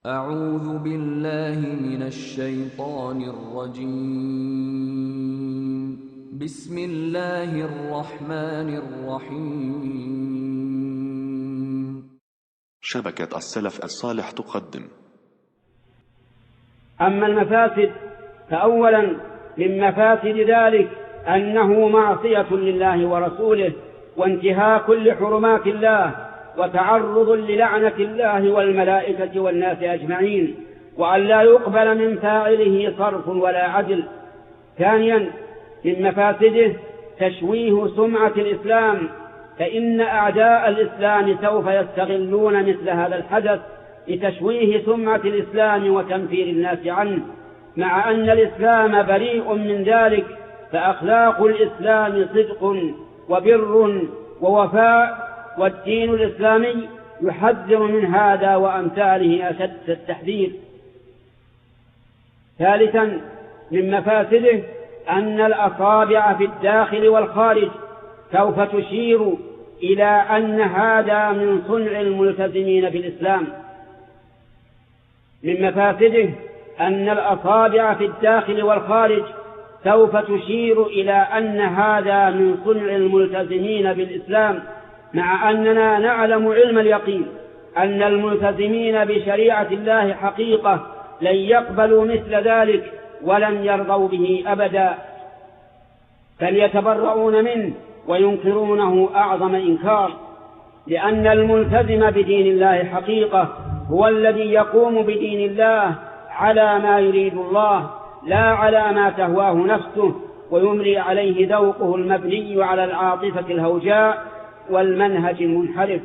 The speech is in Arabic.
أعوذ بالله من الشيطان الرجيم. بسم الله الرحمن الرحيم. شبكة السلف الصالح تقدم. أما المفاسد فأولا من مفاسد ذلك أنه معصية لله ورسوله وانتهاك لحرمات الله وتعرض للعنة الله والملائكة والناس أجمعين، وأن لا يقبل من فاعله صرف ولا عدل. ثانيا من مفاسده تشويه سمعة الإسلام، فإن أعداء الإسلام سوف يستغلون مثل هذا الحدث لتشويه سمعة الإسلام وتنفير الناس عنه، مع أن الإسلام بريء من ذلك، فأخلاق الإسلام صدق وبر ووفاء، والدين الإسلامي يحذر من هذا وأمثاله أشد التحذير. ثالثا من مفاسده أن الأصابع في الداخل والخارج سوف تشير إلى أن هذا من صنع الملتزمين بالإسلام. من مفاسده أن الأصابع في الداخل والخارج سوف تشير إلى أن هذا من صنع الملتزمين بالإسلام، مع أننا نعلم علم اليقين أن الملتزمين بشريعة الله حقيقة لن يقبلوا مثل ذلك ولن يرضوا به أبدا، بل يتبرؤون منه وينكرونه أعظم إنكار، لأن الملتزم بدين الله حقيقة هو الذي يقوم بدين الله على ما يريد الله لا على ما تهواه نفسه، ويمري عليه ذوقه المبني على العاطفة الهوجاء والمنهج المنحرف.